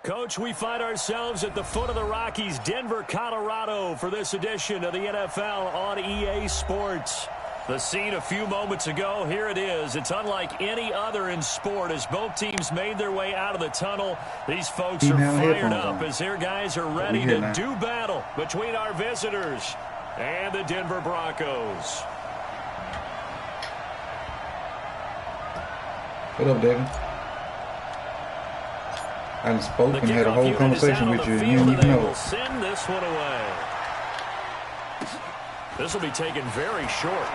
Coach, we find ourselves at the foot of the Rockies, Denver, Colorado, for this edition of the NFL on EA Sports. The scene a few moments ago, here it is. It's unlike any other in sport as both teams made their way out of the tunnel. These folks are fired up as their guys are ready to do battle between our visitors and the Denver Broncos. What up, Devin? I haven't spoken, had a whole conversation with you, and you didn't even know. Send this one away. This will be taken very short.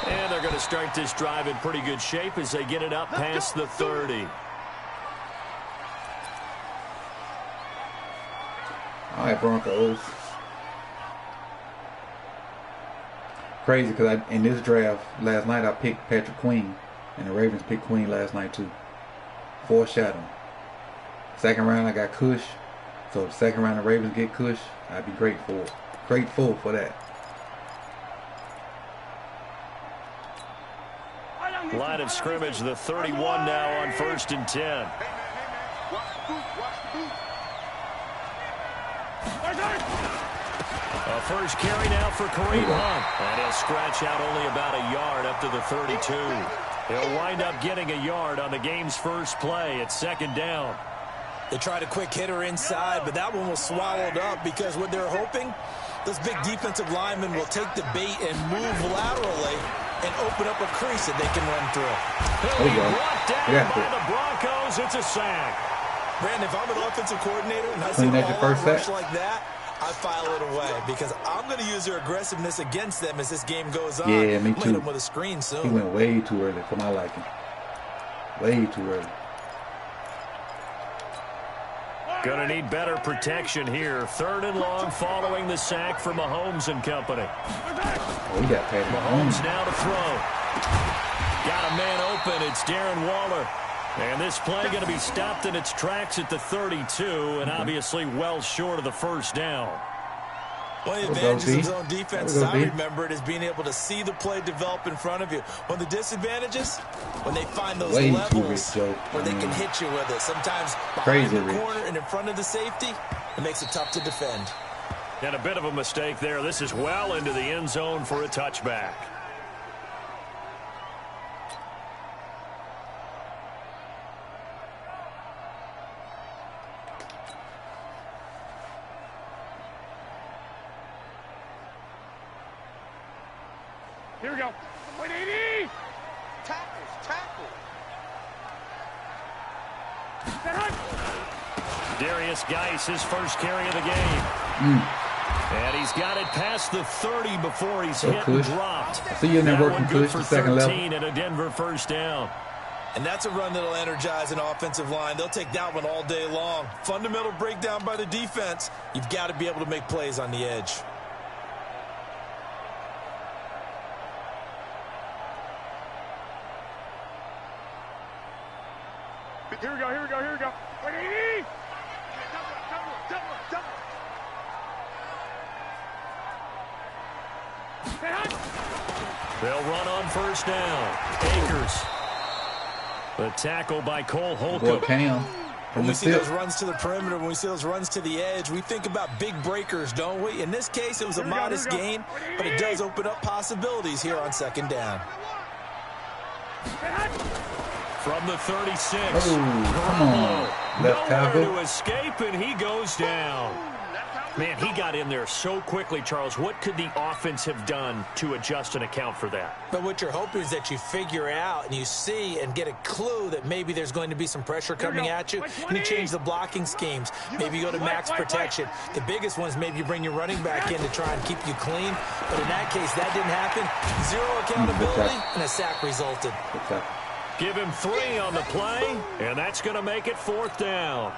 And they're going to start this drive in pretty good shape as they get it up past the 30. All right, Broncos. Crazy, because in this draft last night I picked Patrick Queen, and the Ravens picked Queen last night too. Foreshadowing. Second round I got Kush, so the second round the Ravens get Kush, I'd be grateful for that. Line of scrimmage, the 31 now on 1st and 10. A first carry now for Kareem Hunt. And he'll scratch out only about a yard up to the 32. He'll wind up getting a yard on the game's first play. It's second down. They tried a quick hitter inside, but that one was swallowed up because what they're hoping, those big defensive linemen will take the bait and move laterally and open up a crease that they can run through. He'll be brought down by the Broncos. It's a sack. Brandon, if I'm an offensive coordinator and I see a rush like that, I file it away because I'm going to use their aggressiveness against them as this game goes on. Yeah, me too. Hit them with a screen soon. He went way too early for my liking. Way too early. Going to need better protection here. 3rd and long following the sack from Mahomes and company. Oh, we got Patrick Mahomes now to throw. Got a man open. It's Darren Waller. And this play going to be stopped in its tracks at the 32, and obviously well short of the first down. One of the advantages of zone defense, as I remember it, is being able to see the play develop in front of you. One of the disadvantages, when they find those levels where they can hit you with it. Sometimes behind the corner and in front of the safety, it makes it tough to defend. And a bit of a mistake there. This is well into the end zone for a touchback. Here we go. 180. Tackle. Darius Geis, his first carry of the game. And he's got it past the 30 before he's hit and dropped. See you in there working good for 13 level. And a Denver first down. And that's a run that'll energize an offensive line. They'll take that one all day long. Fundamental breakdown by the defense. You've got to be able to make plays on the edge. Here we go. 180. They'll run on first down. Akers. The tackle by Cole Holcomb. When we see those runs to the perimeter, when we see those runs to the edge, we think about big breakers, don't we? In this case, it was a modest gain, but it does open up possibilities here on second down. From the 36. Oh, come on. Left tackle. Nowhere to escape, and he goes down. Man, he got in there so quickly, Charles. What could the offense have done to adjust and account for that? But what you're hoping is that you figure out and you see and get a clue that maybe there's going to be some pressure coming at you, and you change the blocking schemes. Maybe you go to max protection. The biggest one is maybe you bring your running back in to try and keep you clean. But in that case, that didn't happen. Zero accountability, and a sack resulted. Give him 3 on the play, and that's going to make it 4th down.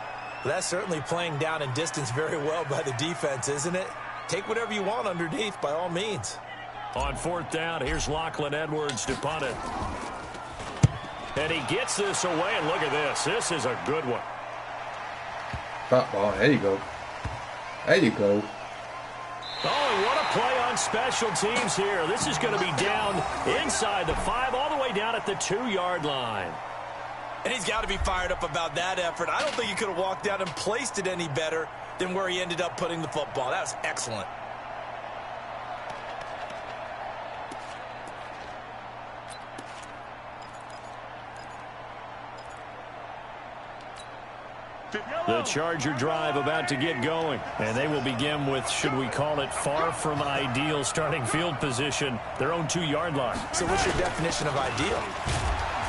That's certainly playing down in distance very well by the defense, isn't it? Take whatever you want underneath, by all means. On 4th down, here's Lachlan Edwards to punt it. And he gets this away, and look at this. This is a good one. Drop ball. There you go. There you go. Oh, what a play on special teams here. This is going to be down inside the 5, all the way down at the 2-yard line. And he's got to be fired up about that effort. I don't think he could have walked out and placed it any better than where he ended up putting the football. That was excellent. The Charger drive about to get going. And they will begin with, should we call it, far from ideal starting field position, their own 2-yard line. So what's your definition of ideal?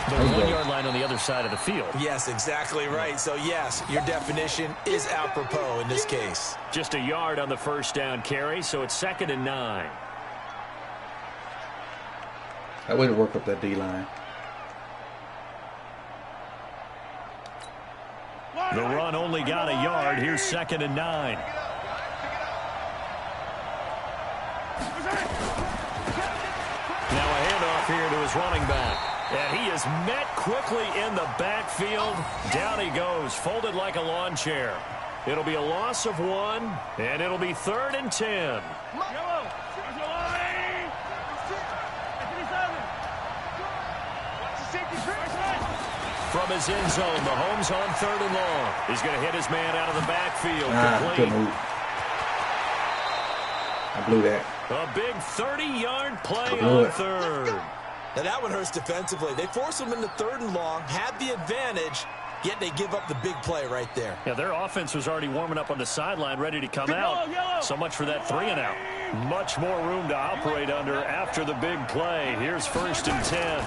The 1-yard line on the other side of the field. Yes, exactly right. So, yes, your definition is apropos in this case. Just a yard on the first down carry, so it's 2nd and 9. That way to work up that D-line. The run only got a yard. Here's 2nd and 9. Now a handoff here to his running back. And he is met quickly in the backfield. Down he goes, folded like a lawn chair. It'll be a loss of 1, and it'll be 3rd and 10. From his end zone, Mahomes on 3rd and long. He's going to hit his man out of the backfield. Good move. I blew that. A big 30-yard play on 3rd. Now that one hurts defensively. They force him into 3rd and long, had the advantage, yet they give up the big play right there. Yeah, their offense was already warming up on the sideline, ready to come out. So much for that 3 and out. Much more room to operate under after the big play. Here's 1st and 10.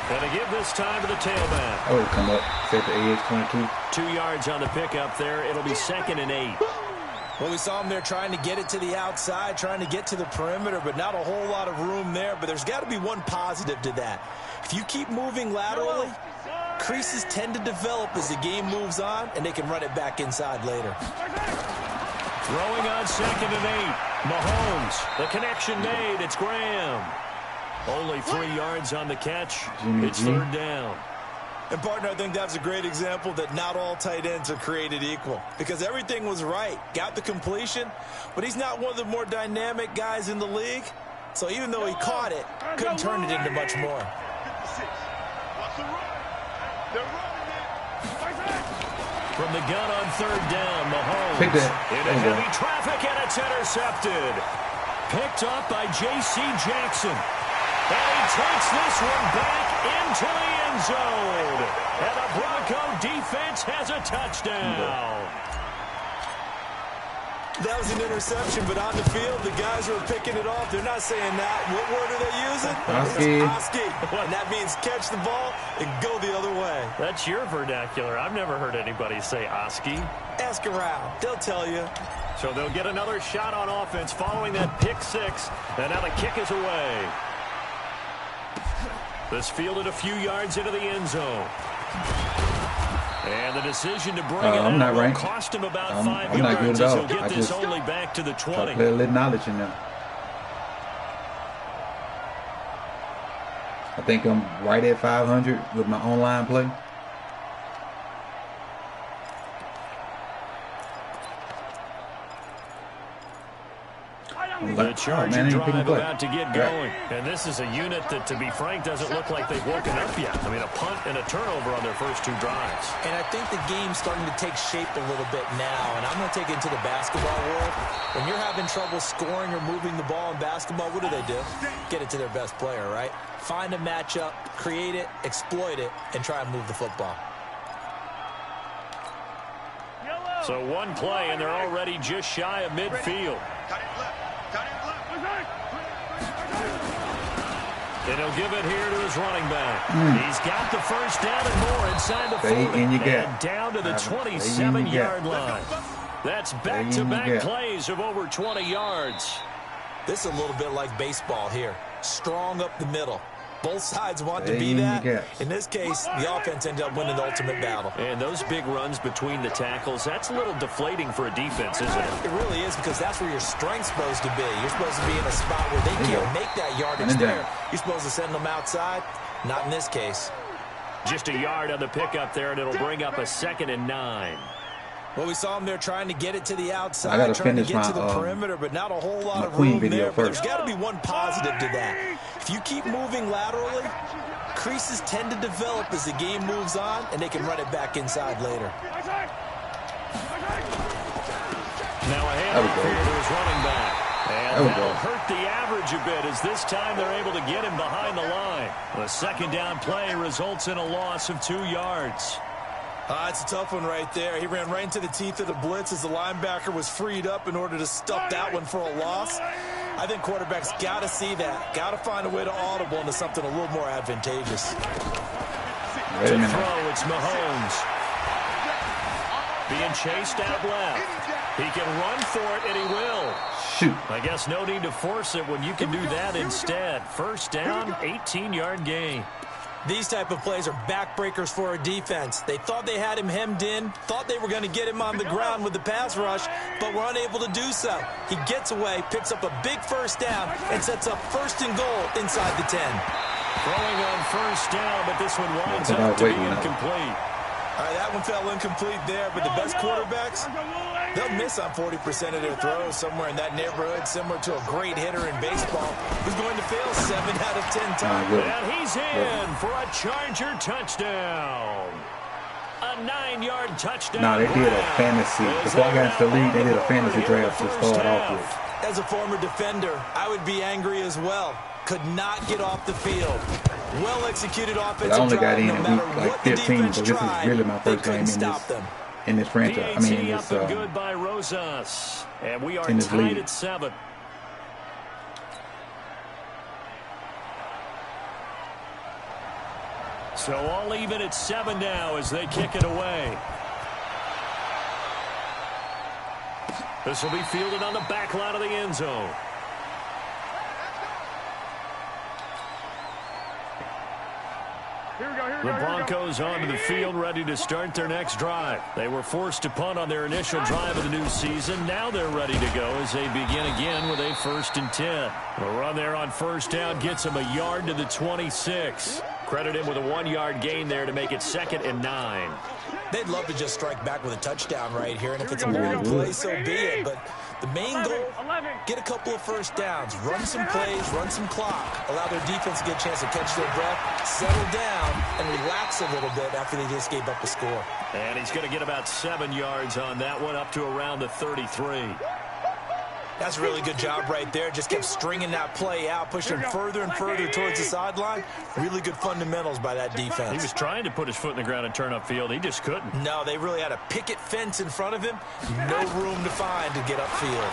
And they give this time to the tailback. Oh, come up. Set the edge, 22. 2 yards on the pickup there. It'll be 2nd and 8. Well, we saw him there trying to get it to the outside, trying to get to the perimeter, but not a whole lot of room there. But there's got to be one positive to that. If you keep moving laterally, creases tend to develop as the game moves on, and they can run it back inside later. Throwing on 2nd and 8. Mahomes. The connection made. It's Graham. Only 3 yards on the catch. It's 3rd down. And, partner, I think that's a great example that not all tight ends are created equal. Because everything was right. Got the completion, but he's not one of the more dynamic guys in the league. So even though he caught it, couldn't turn it into much more. From the gun on 3rd down, Mahomes into heavy traffic, and it's intercepted. Picked up by J.C. Jackson. And he takes this one back into the end zone. And the Bronco defense has a touchdown. That was an interception, but on the field, the guys who are picking it off, they're not saying that. What word are they using? Oski. And that means catch the ball and go the other way. That's your vernacular. I've never heard anybody say Oski. Ask around. They'll tell you. So they'll get another shot on offense following that pick 6. And now the kick is away. This fielded a few yards into the end zone. And the decision to bring it out will cost him about 5 yards as he'll get this only back to the 20. Play a little knowledge in there. I think I'm right at 500 with my online play. The Charger drive about to get going. And this is a unit that, to be frank, doesn't look like they've woken up yet. I mean, a punt and a turnover on their first 2 drives. And I think the game's starting to take shape a little bit now. And I'm going to take it into the basketball world. When you're having trouble scoring or moving the ball in basketball, what do? Get it to their best player, right? Find a matchup, create it, exploit it, and try and move the football. So one play, and they're already just shy of midfield. And he'll give it here to his running back. He's got the first down and more inside the 40. And down to the 27-yard line. That's back-to-back plays of over 20 yards. This is a little bit like baseball here. Strong up the middle. Both sides want to be that. In this case, the offense ended up winning the ultimate battle. And those big runs between the tackles, that's a little deflating for a defense, isn't it? It really is, because that's where your strength's supposed to be. You're supposed to be in a spot where they can't make that yardage there. You're supposed to send them outside. Not in this case. Just a yard on the pickup there, and it'll bring up a 2nd and 9. Well, we saw him there trying to get it to the outside, trying to get to the perimeter, but not a whole lot of room there. But there's got to be one positive to that. If you keep moving laterally, creases tend to develop as the game moves on, and they can run it back inside later. Now a handoff here to his running back. And that'll hurt the average a bit as this time they're able to get him behind the line. The second down play results in a loss of 2 yards. It's a tough one right there. He ran right into the teeth of the blitz as the linebacker was freed up in order to stuff that one for a loss. I think quarterbacks got to see that. Got to find a way to audible into something a little more advantageous. To throw, it's Mahomes. Being chased out left. He can run for it, and he will. Shoot. I guess no need to force it when you can do that instead. First down, 18-yard gain. These type of plays are backbreakers for a defense. They thought they had him hemmed in, thought they were going to get him on the ground with the pass rush, but were unable to do so. He gets away, picks up a big first down, and sets up 1st and goal inside the 10. Throwing on first down, but this one winds up to be incomplete. All right, that one fell incomplete there, but the best quarterbacks, they'll miss on 40% of their throws, somewhere in that neighborhood, similar to a great hitter in baseball who's going to fail 7 out of 10 times. And he's in for a Charger touchdown. A 9-yard touchdown. Nah, they did a fantasy. Before I got into the league, they did a fantasy draft to start off with. As a former defender, I would be angry as well. Could not get off the field. Well executed offensive I only drive, got in no at matter week like what the 15, defense so this is tried, really my first they game couldn't in this franchise. I mean, in this good by Rosas. And we are in this tied league. at 7. So all even at 7 now as they kick it away. This will be fielded on the back line of the end zone. The Broncos onto the field, ready to start their next drive. They were forced to punt on their initial drive of the new season. Now they're ready to go as they begin again with a 1st and 10. The run there on first down gets them a yard to the 26. Credit him with a 1-yard gain there to make it 2nd and 9. They'd love to just strike back with a touchdown right here, and if it's a long play, so be it. But the main goal, get a couple of first downs, run some plays, run some clock, allow their defense to get a chance to catch their breath, settle down, and relax a little bit after they just gave up a score. And he's going to get about 7 yards on that one, up to around the 33. That's a really good job right there. Just kept stringing that play out, pushing further and further towards the sideline. Really good fundamentals by that defense. He was trying to put his foot in the ground and turn upfield. He just couldn't. No, they really had a picket fence in front of him. No room to find to get upfield.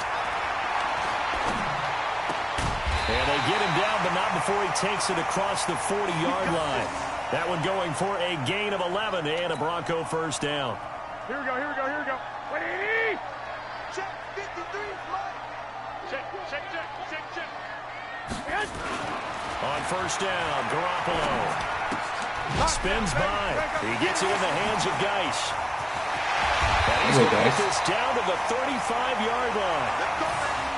And they get him down, but not before he takes it across the 40-yard line. That one going for a gain of 11 and a Bronco first down. Here we go, here we go, here we go. 180! Check, 53, check. On first down, Garoppolo spins by. He gets it in the hands of Geis. And he's going to get this down to the 35-yard line.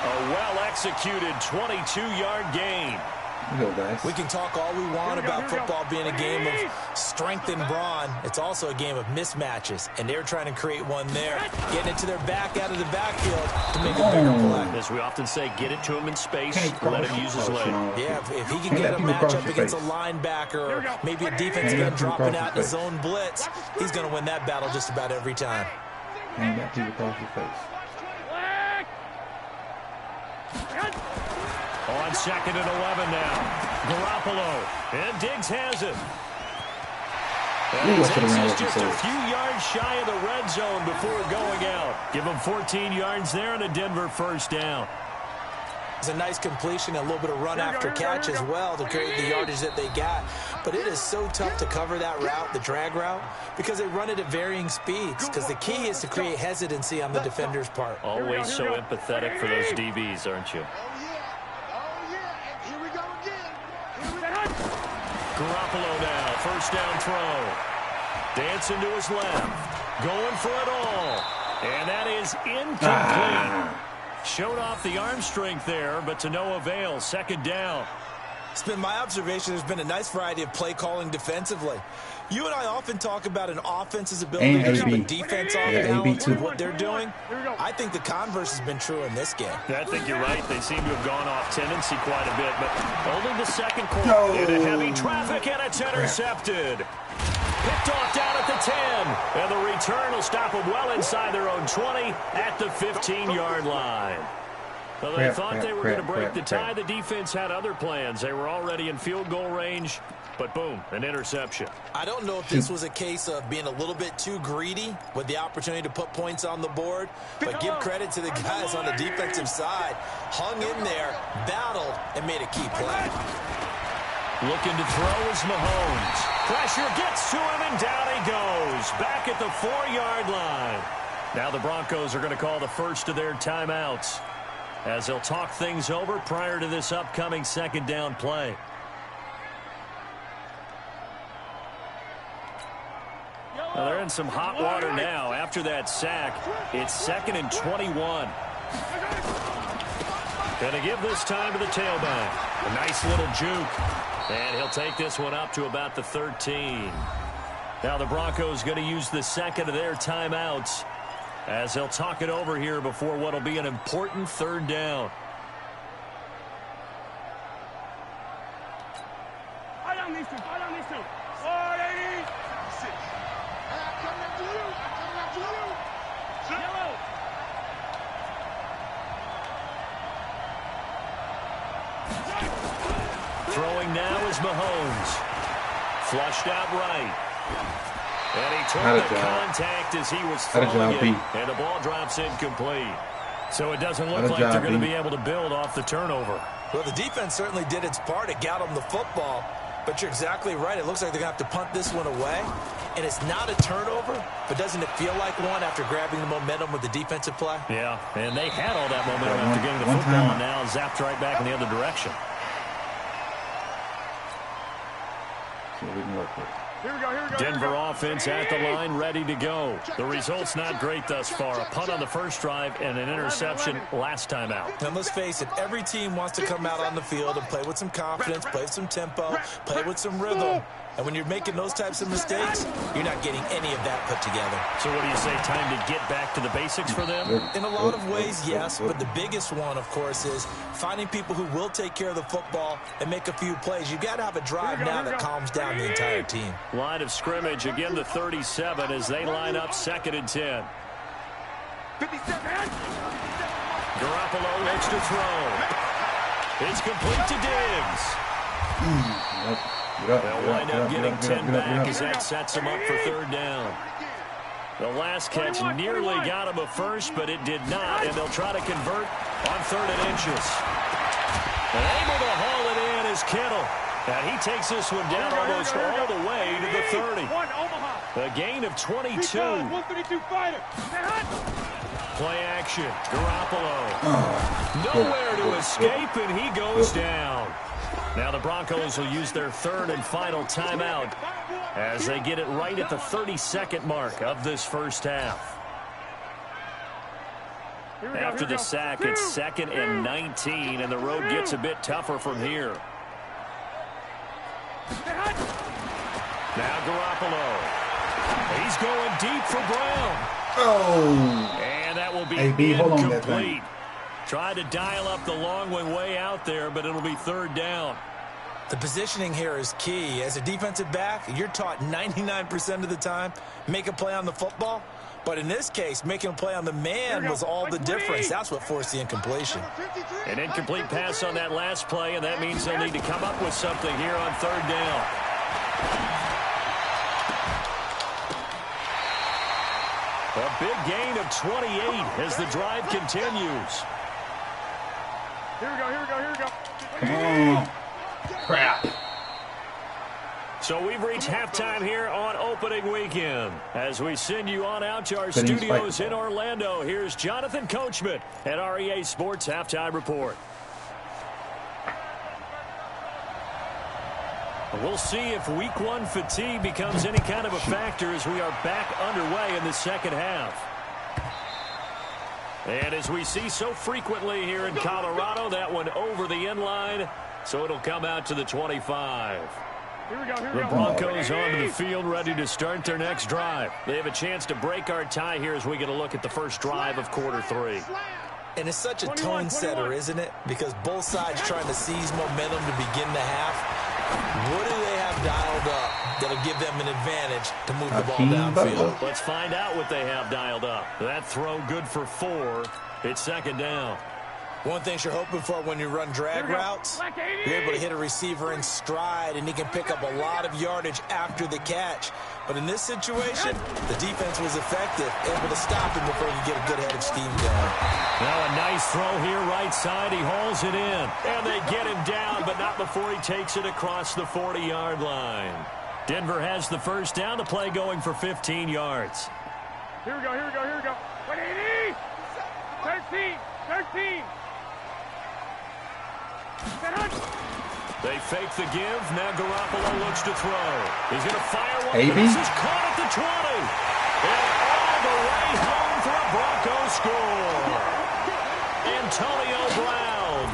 A well-executed 22-yard gain. We can talk all we want about football being a game of strength and brawn. It's also a game of mismatches, and they're trying to create one there, getting it to their back out of the backfield to make a bigger play. As we often say, get it to him in space, let him use his leg. Yeah, if he can get a matchup against a linebacker or maybe a defensive end dropping out in a zone blitz, he's going to win that battle just about every time. Hang that people across your face. On 2nd and 11 now. Garoppolo. And Diggs has it. And he takes us just a few yards shy of the red zone before going out. Give him 14 yards there and a Denver first down. It's a nice completion, a little bit of run after catch as well to create the yardage that they got. But it is so tough to cover that route, the drag route, because they run it at varying speeds. Because the key is to create hesitancy on the defender's part. Always so empathetic for those DBs, aren't you? Garoppolo now, first down throw. Dancing to his left. Going for it all. And that is incomplete. Showed off the arm strength there, but to no avail. 2nd down. It's been my observation there's been a nice variety of play calling defensively. You and I often talk about an offense's ability to keep a defense off balance with what they're doing. I think the converse has been true in this game. I think you're right. They seem to have gone off tendency quite a bit, but only the second quarter into heavy traffic, and it's intercepted. Picked off down at the 10, and the return will stop them well inside their own 20 at the 15-yard line. Well, they thought they were going to break the tie. The defense had other plans. They were already in field goal range, but boom, an interception. I don't know if this was a case of being a little bit too greedy with the opportunity to put points on the board, but give credit to the guys on the defensive side. Hung in there, battled, and made a key play. Looking to throw is Mahomes. Pressure gets to him, and down he goes. Back at the 4-yard line. Now the Broncos are going to call the first of their timeouts, as they'll talk things over prior to this upcoming second down play. Well, they're in some hot water now. After that sack, it's 2nd and 21. Going to give this time to the tailback. A nice little juke. And he'll take this one up to about the 13. Now the Broncos going to use the second of their timeouts, as they'll talk it over here before what will be an important 3rd down. Fight on these two. Fight on these two. 480. Coming after you. Coming after you. Yellow. Throwing now is Mahomes. Flushed out right. And he took the contact as he was throwing it, and the ball drops incomplete. So it doesn't look like they're going to be able to build off the turnover. Well, the defense certainly did its part to get them the football, but you're exactly right. It looks like they're going to have to punt this one away, and it's not a turnover, but doesn't it feel like one after grabbing the momentum with the defensive play? Yeah, and they had all that momentum after getting the football, and now zapped right back in the other direction. So we can work with it. Here we go, here we go. Denver offense at the line, ready to go. The result's not great thus far. A punt on the first drive and an interception last time out. And let's face it, every team wants to come out on the field and play with some confidence, play with some tempo, play with some rhythm. And when you're making those types of mistakes, you're not getting any of that put together. So what do you say, time to get back to the basics for them? In a lot of ways, yes, but the biggest one, of course, is finding people who will take care of the football and make a few plays. You've got to have a drive now that calms down the entire team. Line of scrimmage, again the 37 as they line up 2nd and 10. 57. Garoppolo looks to throw. It's complete to Diggs. They'll wind up getting 10 back as that sets them up for 3rd down. The last catch nearly got him a first, but it did not, and they'll try to convert on 3rd and inches. And able to haul it in is Kittle. And he takes this one down almost all the way to the 30. A gain of 22. 132 fighter. Play action. Garoppolo. Nowhere to escape, and he goes down. Now the Broncos will use their 3rd and final timeout as they get it right at the 32nd mark of this first half. After the sack, it's 2nd and 19, and the road gets a bit tougher from here. Now Garoppolo. He's going deep for Brown. Oh. And that will be incomplete. Tried to dial up the long one way out there, but it'll be 3rd down. The positioning here is key. As a defensive back, you're taught 99% of the time, make a play on the football. But in this case, making a play on the man was all the difference. That's what forced the incompletion. An incomplete pass on that last play, and that means they'll need to come up with something here on 3rd down. A big gain of 28 as the drive continues. Here we go, here we go, here we go. Come on. Crap. So we've reached halftime here on opening weekend. As we send you on out to our studios in Orlando, here's Jonathan Coachman at REA Sports Halftime Report. We'll see if week 1 fatigue becomes any kind of a factor as we are back underway in the second half. And as we see so frequently here in Colorado, that one over the end line, so it'll come out to the 25. The Broncos onto the field, ready to start their next drive. They have a chance to break our tie here as we get a look at the first drive of quarter 3. And it's such a tone setter, isn't it? Because both sides trying to seize momentum to begin the half. What do they have dialed up that'll give them an advantage to move the ball downfield? Let's find out what they have dialed up. That throw good for 4. It's second down. One thing you're hoping for when you run drag routes, you're able to hit a receiver in stride, and he can pick up a lot of yardage after the catch. But in this situation, the defense was effective, able to stop him before you get a good head of steam going. Now a nice throw here right side. He hauls it in. And they get him down, but not before he takes it across the 40-yard line. Denver has the first down. The play going for 15 yards. Here we go. 180. 13. They fake the give. Now Garoppolo looks to throw. He's going to fire one. AB? This is caught at the 20. And all the way home for a Broncos score. Antonio Brown,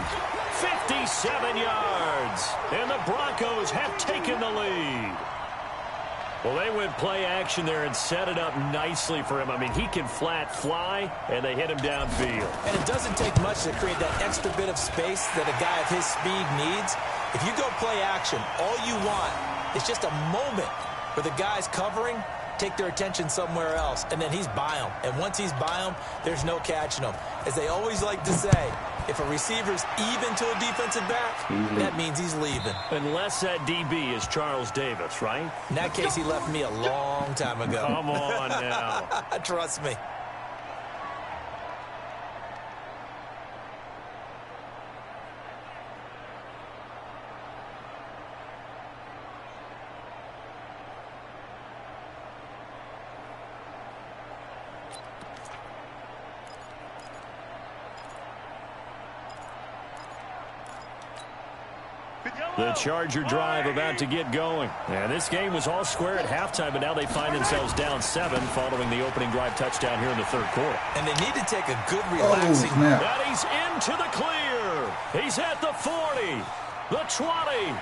57 yards. And the Broncos have taken the lead. Well, they went play action there and set it up nicely for him. I mean, he can flat fly, and they hit him downfield. And it doesn't take much to create that extra bit of space that a guy of his speed needs. If you go play action, all you want is just a moment where the guy's covering, take their attention somewhere else, and then he's by him. And once he's by him, there's no catching him. As they always like to say, if a receiver's even to a defensive back, that means he's leaving. Unless that DB is Charles Davis, right? In that case, he left me a long time ago. Come on now. Trust me. The Charger drive about to get going. And this game was all square at halftime, but now they find themselves down 7 following the opening drive touchdown here in the third quarter. And they need to take a good relaxing. And he's into the clear. He's at the 40, the 20.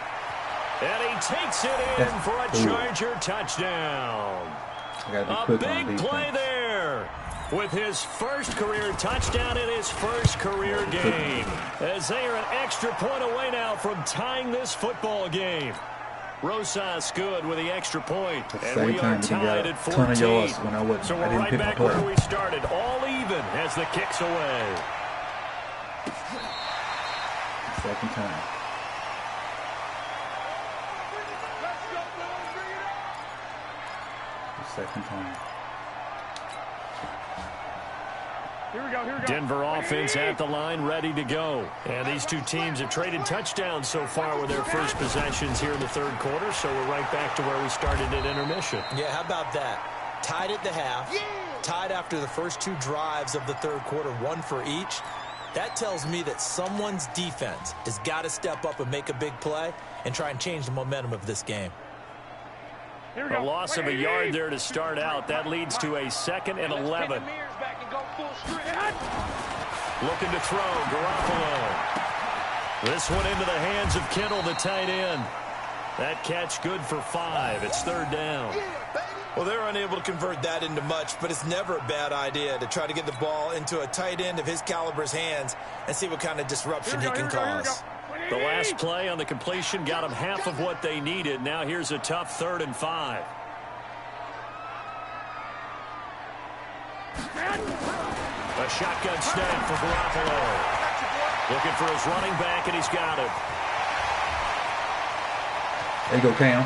And he takes it in for a Charger touchdown. A big play there with his first career touchdown in his first career game. As they are an extra point away now from tying this football game. Rosas good with the extra point. And we are tied at 14. So we're right back where we started. All even as the kick's away. Second time. Second time. Here we go. Denver offense at the line, ready to go. And these two teams have traded touchdowns so far with their first possessions here in the third quarter, so we're right back to where we started at intermission. Yeah, how about that? Tied at the half, tied after the first 2 drives of the third quarter, 1 for each. That tells me that someone's defense has got to step up and make a big play and try and change the momentum of this game. A loss of a yard there to start out. That leads to a 2nd and 11. Looking to throw, Garoppolo. This one into the hands of Kittle, the tight end. That catch good for 5. It's third down. Well, they're unable to convert that into much, but it's never a bad idea to try to get the ball into a tight end of his caliber's hands and see what kind of disruption he can cause. The last play on the completion got them half of what they needed. Now here's a tough 3rd and 5. A shotgun snap for Garoppolo. Looking for his running back, and he's got him. There you go, Cam.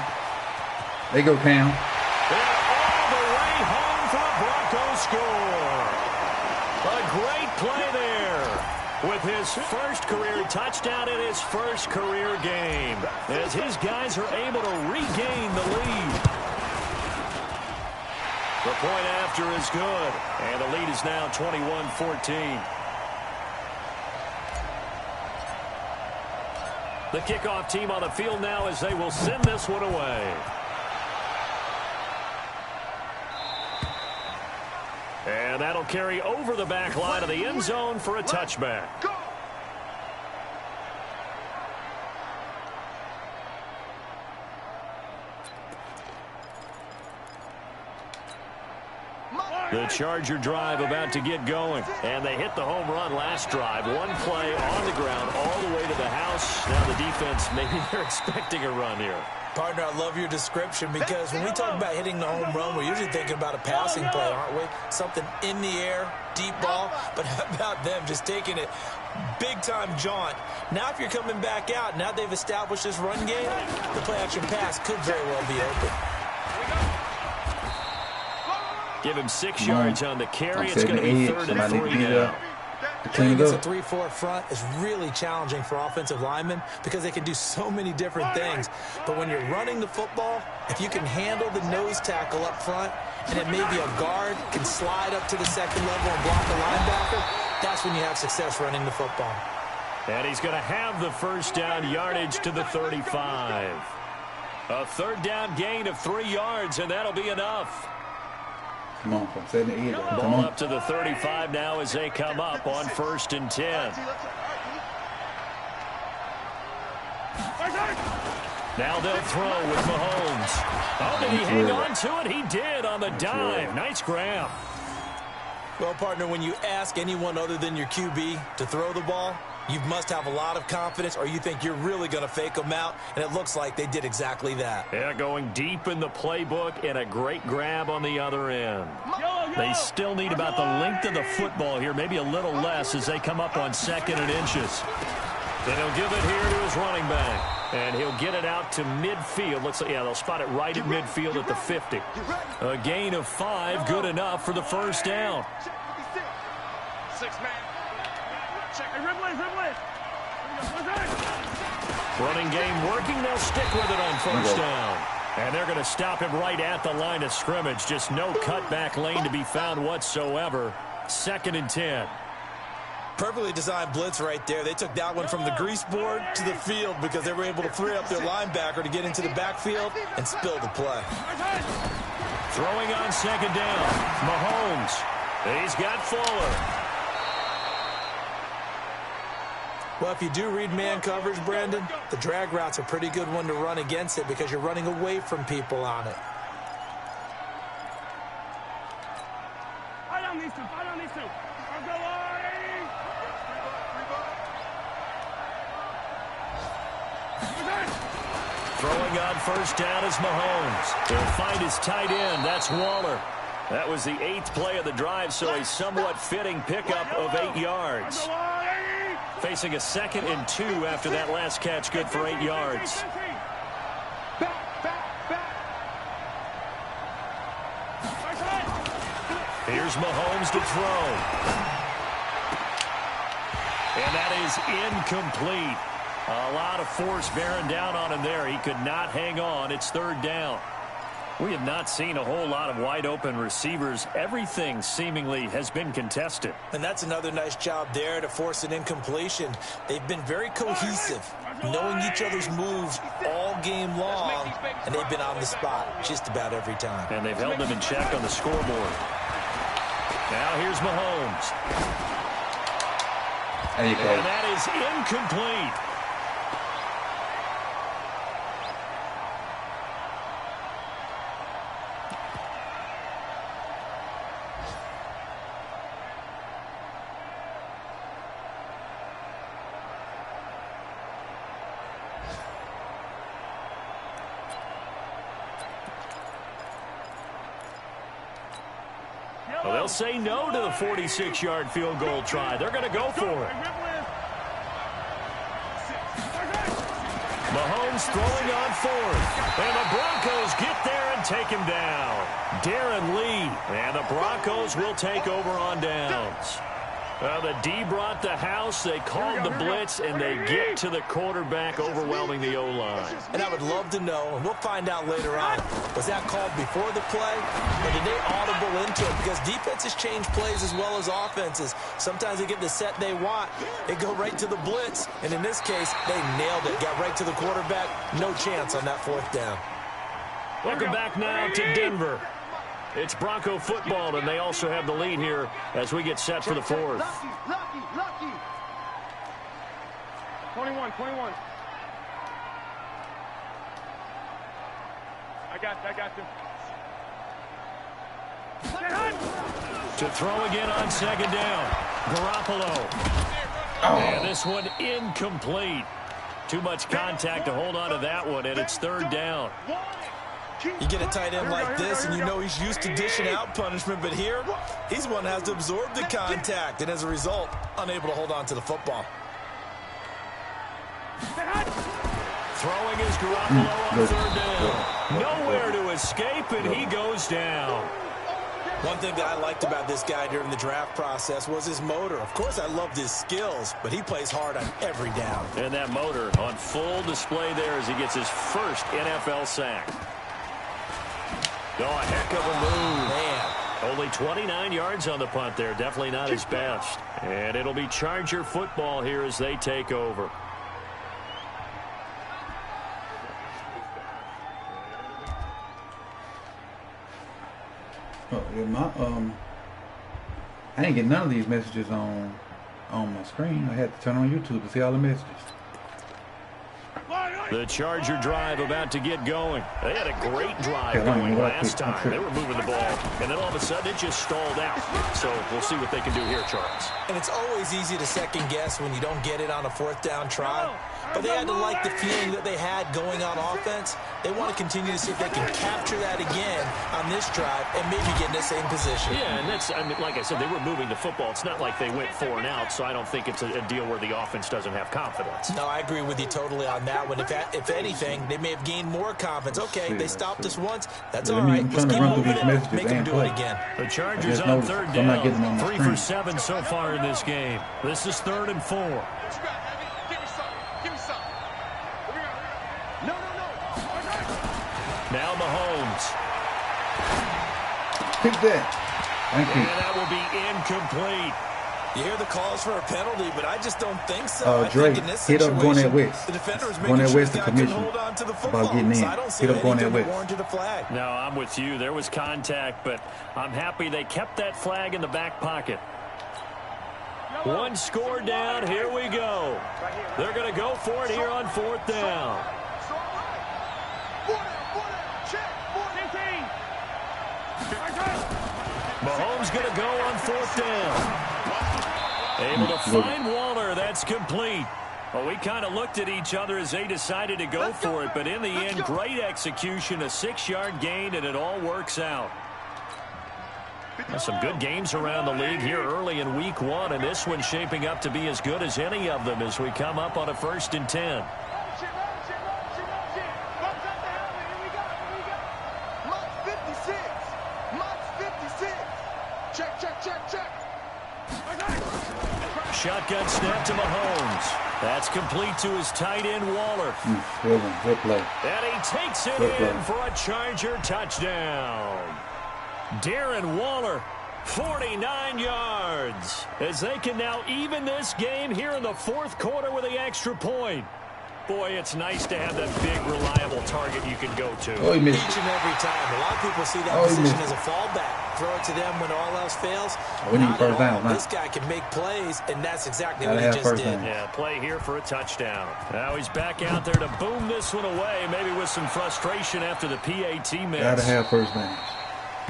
There you go, Cam. And all the way home for a Broncos score. A great play there with his first career touchdown in his first career game, as his guys are able to regain the lead. The point after is good, and the lead is now 21-14. The kickoff team on the field now as they will send this one away. And that'll carry over the back line of the end zone for a touchback. The Charger drive about to get going. And they hit the home run last drive. One play on the ground all the way to the house. Now the defense, maybe they're expecting a run here. Partner, I love your description because when we talk about hitting the home run, we're usually thinking about a passing play, aren't we? Something in the air, deep ball. But how about them just taking it big-time jaunt? Now if you're coming back out, now they've established this run game, the play-action pass could very well be open. Give him 6 yards on the carry. It's going to be 3rd and 3 now. Against a 3-4 front is really challenging for offensive linemen because they can do so many different things. But when you're running the football, if you can handle the nose tackle up front and then maybe a guard can slide up to the second level and block the linebacker, that's when you have success running the football. And he's going to have the first down yardage to the 35. A 3rd down gain of 3 yards, and that'll be enough. Come on, from 7 to 8. Come Ball on. up to the 35 now as they come up on 1st and 10. Now they'll throw with Mahomes. Oh, did he hang on to it? He did on the dive. Nice grab. Well, partner, when you ask anyone other than your QB to throw the ball, you must have a lot of confidence or you think you're really going to fake them out, and it looks like they did exactly that. Yeah, going deep in the playbook and a great grab on the other end. They still need about the length of the football here, maybe a little less as they come up on 2nd and inches. Then he'll give it here to his running back, and he'll get it out to midfield. Looks like, yeah, they'll spot it right at midfield at the 50. A gain of 5, good enough for the first down. 6-man. Running game working. They'll stick with it on 1st down. And they're going to stop him right at the line of scrimmage. Just no cutback lane to be found whatsoever. 2nd and 10. Perfectly designed blitz right there. They took that one from the grease board to the field because they were able to free up their linebacker to get into the backfield and spill the play. Throwing on 2nd down. Mahomes. He's got Fuller. Well, if you do read man coverage, Brandon, the drag route's a pretty good one to run against it because you're running away from people on it. Throwing on 1st down is Mahomes. He'll find his tight end. That's Waller. That was the 8th play of the drive, so a somewhat fitting pickup of 8 yards. Facing a 2nd and 2 after that last catch, good for 8 yards. Here's Mahomes to throw. And that is incomplete. A lot of force bearing down on him there. He could not hang on. It's 3rd down. We have not seen a whole lot of wide-open receivers. Everything seemingly has been contested. And that's another nice job there to force an incompletion. They've been very cohesive, knowing each other's moves all game long, and they've been on the spot just about every time. And they've held them in check on the scoreboard. Now here's Mahomes. There you go. And that is incomplete. Well, they'll say no to the 46-yard field goal try. They're going to go for it. Mahomes throwing on 4th. And the Broncos get there and take him down. Darren Lee. And the Broncos will take over on downs. Well, the D brought the house. They called the blitz, and they get to the quarterback, overwhelming the O-line. And I would love to know, and we'll find out later on, was that called before the play, or did they audible into it? Because defenses change plays as well as offenses. Sometimes they get the set they want. They go right to the blitz, and in this case, they nailed it. Got right to the quarterback. No chance on that 4th down. Welcome back now to Denver. It's Bronco football, and they also have the lead here as we get set for the 4th. Lucky. 21. I got you. To throw again on second down. Garoppolo. And this one incomplete. Too much contact to hold on to that one, and it's third down. You get a tight end like this, and you know he's used to dishing out punishment, but here, he's one that has to absorb the contact, and as a result, unable to hold on to the football. Throwing is Garoppolo on third down. Nowhere to escape, and he goes down. One thing that I liked about this guy during the draft process was his motor. Of course, I loved his skills, but he plays hard on every down. And that motor on full display there as he gets his first NFL sack. Oh, a heck of a move. Man. Only 29 yards on the punt there. Definitely not his best. And it'll be Charger football here as they take over. Oh, yeah, I didn't get none of these messages on my screen. I had to turn on YouTube to see all the messages. The Charger drive about to get going. They had a great drive going last time. They were moving the ball, and then all of a sudden it just stalled out. So we'll see what they can do here, Charles. And it's always easy to second guess when you don't get it on a fourth down try. But they had to like the feeling that they had going on offense. They want to continue to see if they can capture that again on this drive and maybe get in the same position. Yeah, and that's, I mean, like I said, they were moving the football. It's not like they went 4 and out, so I don't think it's a deal where the offense doesn't have confidence. No, I agree with you totally on that one. If anything, they may have gained more confidence. Okay, they stopped us once. That's all right. Let's keep moving it. Make them do it again. The Chargers on third down. 3 for 7 so far in this game. This is 3rd and 4. Now Mahomes. Pick that. Thank you. And that will be incomplete. You hear the calls for a penalty, but I just don't think so. Drake, hit up going that West. The defender is going making that sure West the to guy can commission hold on to the football. about getting in. So I don't see Hit up going that anything that West. warranted a flag. No, I'm with you. There was contact, but I'm happy they kept that flag in the back pocket. 1 score down. Here we go. They're going to go for it here on 4th down. Mahomes going to go on 4th down. Able to find Waller. That's complete. Well, we kind of looked at each other as they decided to go for it, but in the end, great execution, a 6-yard gain, and it all works out. Well, some good games around the league here early in week 1, and this one's shaping up to be as good as any of them as we come up on a 1st and 10. Shotgun snap to Mahomes. That's complete to his tight end, Waller. Good play. And he takes it in for a Charger touchdown. Darren Waller, 49 yards. As they can now even this game here in the 4th quarter with the extra point. Boy, it's nice to have that big, reliable target you can go to. Oh, he missed. Each and every time. A lot of people see that position as a fallback. Throw it to them when all else fails. We need first down, huh? This guy can make plays, and that's exactly what he just did. Yeah, play here for a touchdown. Now he's back out there to boom this one away, maybe with some frustration after the PAT miss. Gotta have first down.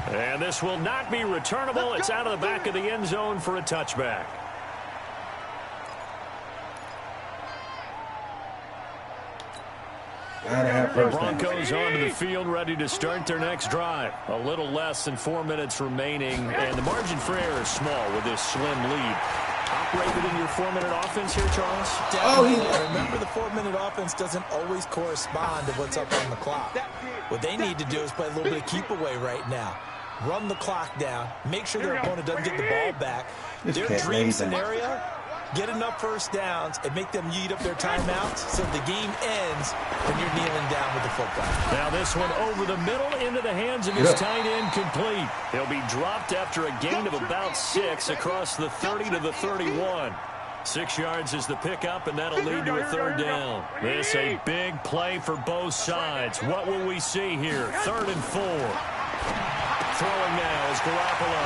And this will not be returnable. It's out of the back of the end zone for a touchback. The Broncos onto the field, ready to start their next drive. A little less than 4 minutes remaining, and the margin for error is small with this slim lead. Operate within your 4-minute offense here, Charles? Definitely. Remember, the 4-minute offense doesn't always correspond to what's up on the clock. What they need to do is play a little bit of keep away right now. Run the clock down. Make sure their opponent doesn't get the ball back. Their dream scenario, get enough first downs and make them eat up their timeouts so the game ends when you're kneeling down with the football. Now this one over the middle into the hands of his tight end, complete. He'll be dropped after a gain of about 6 across the 30 to the 31. 6 yards is the pickup, and that'll lead to a 3rd down. This a big play for both sides. What will we see here? 3rd and 4. Throwing now is Garoppolo.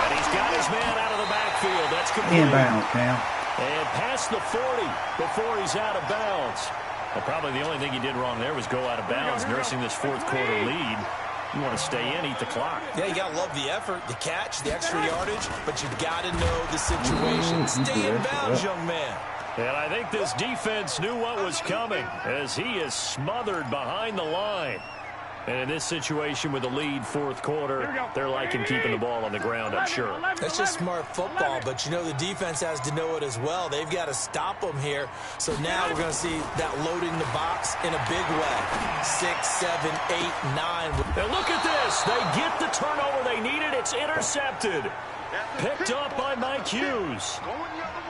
And he's got his man out of the backfield. That's complete. Inbound, Cam. And past the 40 before he's out of bounds. Well, probably the only thing he did wrong there was go out of bounds, nursing this 4th quarter lead. You want to stay in, eat the clock. Yeah, you got to love the effort, the catch, the extra yardage, but you got to know the situation. Stay in bounds, young man. And I think this defense knew what was coming as he is smothered behind the line. And in this situation with the lead fourth quarter, they're liking keeping the ball on the ground, I'm sure. That's just smart football, but you know the defense has to know it as well. They've got to stop them here. So now we're going to see that loading the box in a big way. 6, 7, 8, 9. And look at this. They get the turnover they needed. It's intercepted. Picked up by Mike Hughes.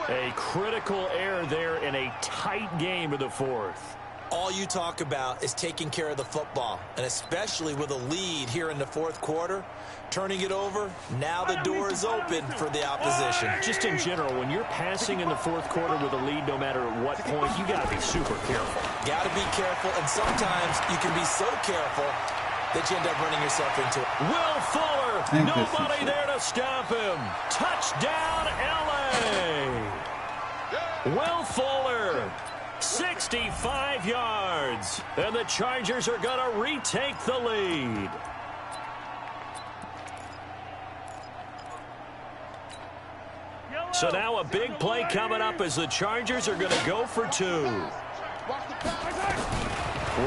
A critical error there in a tight game of the fourth. All you talk about is taking care of the football, and especially with a lead here in the fourth quarter, turning it over, now the door is open for the opposition. Just in general, when you're passing in the fourth quarter with a lead, no matter at what point, you got to be super careful. Got to be careful, and sometimes you can be so careful that you end up running yourself into it. Will Fuller, nobody there to stop him. Touchdown, L.A. Will Fuller. 65 yards, and the Chargers are going to retake the lead. So now a big play coming up as the Chargers are going to go for two.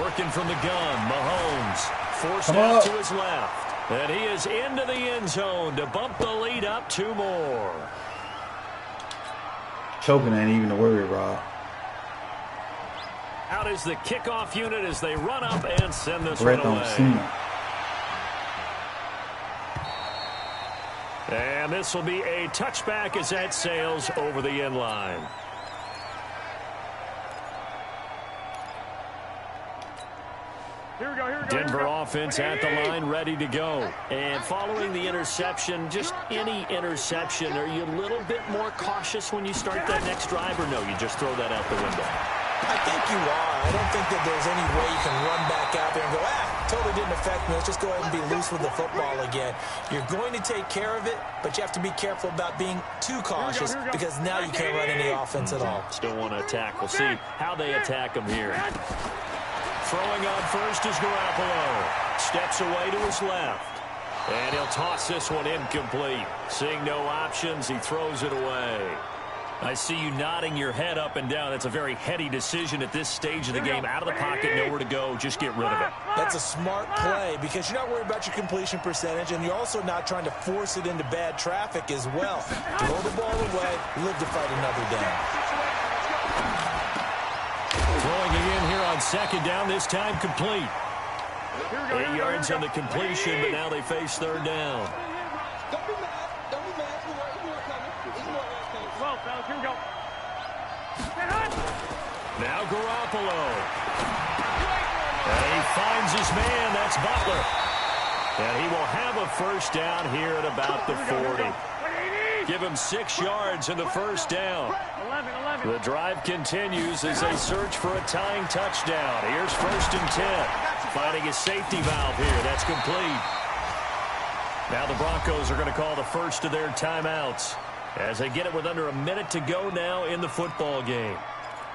Working from the gun, Mahomes forced out to his left, and he is into the end zone to bump the lead up 2 more. Choking ain't even a worry, Rob. Out is the kickoff unit as they run up and send this one away. And this will be a touchback as that sails over the end line. Denver offense at the line, ready to go. And following the interception, just any interception, are you a little bit more cautious when you start that next drive, or no, you just throw that out the window? I think you are. I don't think that there's any way you can run back out there and go, totally didn't affect me. Let's just go ahead and be loose with the football again. You're going to take care of it, but you have to be careful about being too cautious because now you can't run any offense at all. Still want to attack. We'll see how they attack him here. Throwing on first is Garoppolo. Steps away to his left. And he'll toss this one incomplete. Seeing no options, he throws it away. I see you nodding your head up and down. That's a very heady decision at this stage of the game. Out of the pocket, nowhere to go. Just get rid of it. That's a smart play because you're not worried about your completion percentage, and you're also not trying to force it into bad traffic as well. Throw the ball away, live to fight another down. Throwing again here on second down, this time complete. 8 yards on the completion, but now they face third down. Now Garoppolo. And he finds his man. That's Butler. And he will have a first down here at about the 40. Give him 6 yards in the first down. The drive continues as they search for a tying touchdown. Here's 1st and 10. Finding a safety valve here. That's complete. Now the Broncos are going to call the first of their timeouts as they get it with under a minute to go now in the football game.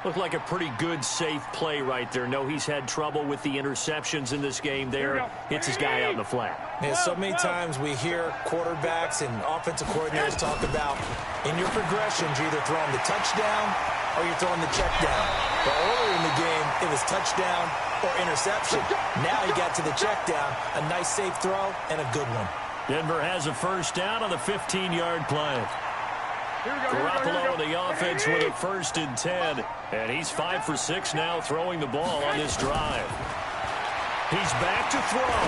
Looked like a pretty good, safe play right there. No, he's had trouble with the interceptions in this game there. Hits his guy out in the flat. Yeah, so many times we hear quarterbacks and offensive coordinators talk about in your progressions, you're either throwing the touchdown or you're throwing the check down. But earlier in the game, it was touchdown or interception. Now he got to the check down. A nice, safe throw and a good one. Denver has a first down on the 15-yard play. Garoppolo in the offense with a 1st and 10. And he's 5 for 6 now throwing the ball on this drive. He's back to throw.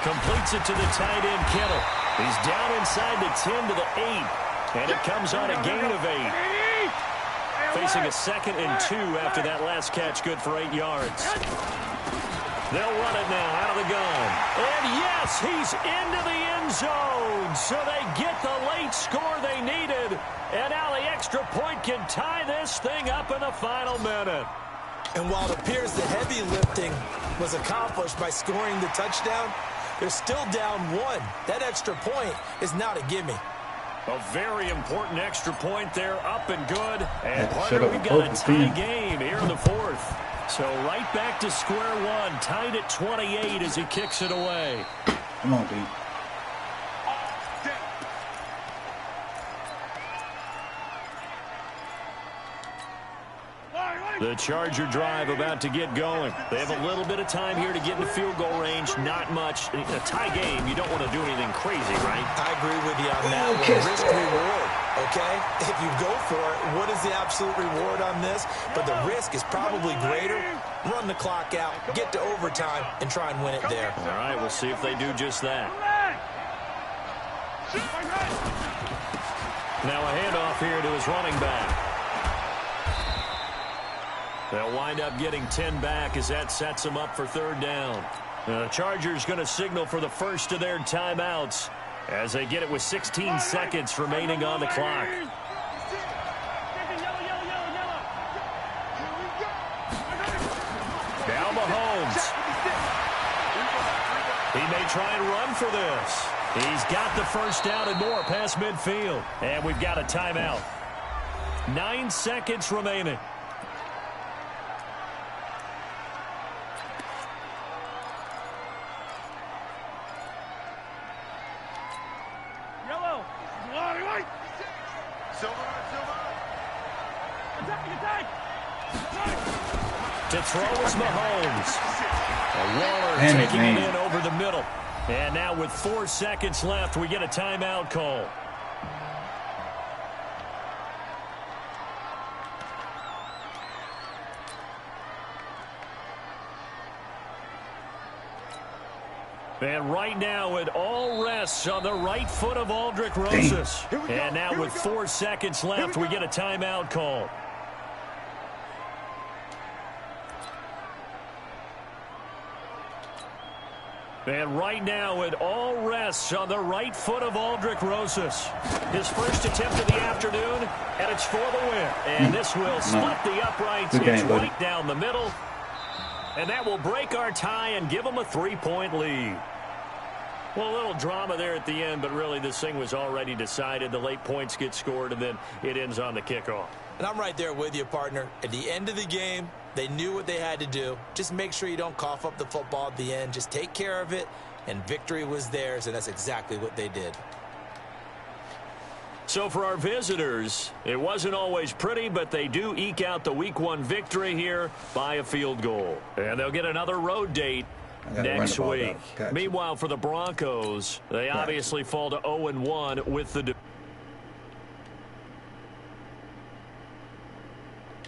Completes it to the tight end, Kittle. He's down inside the 10 to the 8. And it comes on a gain of 8. Facing a 2nd and 2 after that last catch, good for 8 yards. They'll run it now out of the gun. And yes, he's into the end zone. So they get the late score they needed. And now the extra point can tie this thing up in the final minute. And while it appears the heavy lifting was accomplished by scoring the touchdown, they're still down 1. That extra point is not a gimme. A very important extra point there, up and good. And Parker, we've got a tie game here in the fourth. So right back to square one, tied at 28 as he kicks it away. Come on, D. The Charger drive about to get going. They have a little bit of time here to get into field goal range. Not much. In a tie game, you don't want to do anything crazy, right? I agree with you on that one. Risk-reward, okay? If you go for it, what is the absolute reward on this? But the risk is probably greater. Run the clock out, get to overtime, and try and win it there. All right, we'll see if they do just that. Now a handoff here to his running back. They'll wind up getting 10 back as that sets them up for third down. The Chargers going to signal for the first of their timeouts as they get it with 16 seconds remaining on the clock. Now Mahomes. He may try and run for this. He's got the first down and more past midfield. And we've got a timeout. 9 seconds remaining. To throw is Mahomes. Waller taking it in over the middle. And now with 4 seconds left, we get a timeout call. And right now it all rests on the right foot of Aldrick Rosas. And now with 4 seconds left, we get a timeout call. And right now it all rests on the right foot of Aldrick Rosas. His first attempt of the afternoon, and it's for the win. And this will split the uprights. It's right down the middle. And that will break our tie and give them a 3-point lead. Well, a little drama there at the end, but really this thing was already decided. The late points get scored, and then it ends on the kickoff. And I'm right there with you, partner. At the end of the game, they knew what they had to do. Just make sure you don't cough up the football at the end. Just take care of it, and victory was theirs, and that's exactly what they did. So for our visitors, it wasn't always pretty, but they do eke out the Week 1 victory here by a field goal. And they'll get another road date next week. Meanwhile, for the Broncos, they obviously fall to 0-1 with the